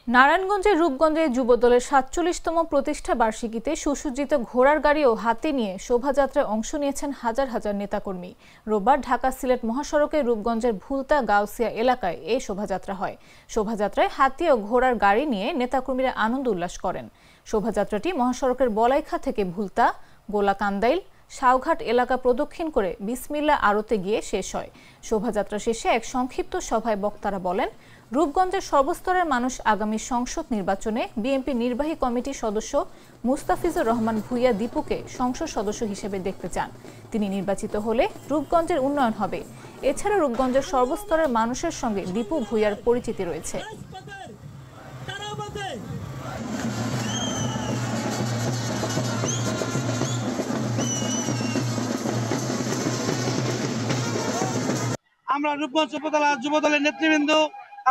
নারায়ণগঞ্জের রূপগঞ্জে যুবদলের ৪৭তম প্রতিষ্ঠা বার্ষিকীতে সুসজ্জিত ঘোড়ার গাড়ি ও হাতি নিয়ে শোভাযাত্রায় অংশ নিয়েছেন হাজার হাজার নেতাকর্মী। রোববার ঢাকা সিলেট মহাসড়কে রূপগঞ্জের ভুলতা গাউসিয়া এলাকায় এই শোভাযাত্রা হয়। শোভাযাত্রায় হাতি ও ঘোড়ার গাড়ি নিয়ে নেতাকর্মীরা আনন্দ উল্লাস করেন। শোভাযাত্রাটি মহাসড়কের বলাইখা থেকে ভুলতা, গোলাকান্দাইল, শাওঘাট এলাকা প্রদক্ষিণ করে বিসমিল্লাহ আড়তে গিয়ে শেষ হয়। শোভাযাত্রা শেষে এক সংক্ষিপ্ত সভায় বক্তারা বলেন, রূপগঞ্জের সর্বস্তরের মানুষ আগামী সংসদ নির্বাচনে বিএনপি নির্বাহী কমিটির সদস্য মুস্তাফিজুর রহমান ভূঁইয়া দীপুকে সংসদ সদস্য হিসেবে দেখতে চান। তিনি নির্বাচিত হলে রূপগঞ্জের উন্নয়ন হবে। এছাড়া রূপগঞ্জের সর্বস্তরের মানুষের সঙ্গে দীপু ভূঁইয়ার পরিচিতি রয়েছে। আমরা রূপগঞ্জ উপজেলা যুবদলের নেতৃবৃন্দ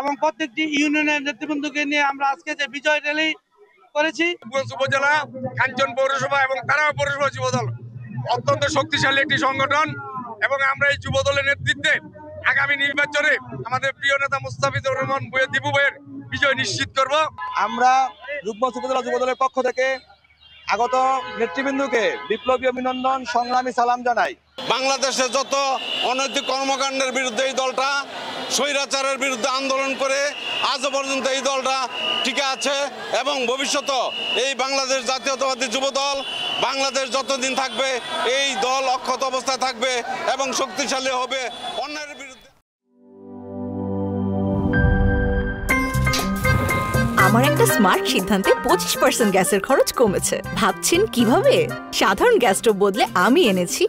এবং প্রত্যেকটি ইউনিয়নের নেতৃবৃন্দকে নিয়ে আমরা আজকে যে বিজয় র্যালি করেছি। রূপগঞ্জ উপজেলা, কাঞ্চন পৌরসভা এবং তারাও পৌরসভা যুবদল অত্যন্ত শক্তিশালী একটি সংগঠন এবং আমরা এই যুবদলের নেতৃত্বে আগামী নির্বাচনে আমাদের প্রিয় নেতা মুস্তাফিজুর রহমান ভূঁইয়া দীপু ভাইয়ের বিজয় নিশ্চিত করব। আমরা রূপগঞ্জ উপজেলা যুবদলের পক্ষ থেকে আগত নেতৃবৃন্দকে বিপ্লবী অভিনন্দন, সংগ্রামী সালাম জানাই। বাংলাদেশে যত অনৈতিক কর্মকাণ্ডের বিরুদ্ধে এই দলটা, স্বৈরাচারের বিরুদ্ধে আন্দোলন করে আজও পর্যন্ত এই দলটা টিকে আছে এবং ভবিষ্যতে এই বাংলাদেশ জাতীয়তাবাদী যুবদল বাংলাদেশ যতদিন থাকবে এই দল অক্ষত অবস্থায় থাকবে এবং শক্তিশালী হবে অন্যায়ের বিরুদ্ধে। আমার একটা স্মার্ট সিদ্ধান্তে 25% গ্যাসের খরচ কমেছে। ভাবছেন কিভাবে? সাধারণ গ্যাস স্টোভ বদলে আমি এনেছি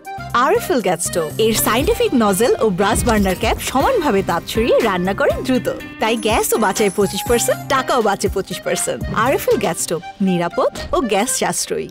আরএফএল গ্যাস স্টোভ। এর সাইন্টিফিক নজল ও ব্রাস বার্নার ক্যাপ সমানভাবে তাপ ছড়িয়ে রান্না করে দ্রুত। তাই গ্যাসও বাঁচায় 25%, টাকাও বাঁচে 25%। আরএফএল গ্যাস স্টোভ নিরাপদ ও গ্যাস সাশ্রয়ী।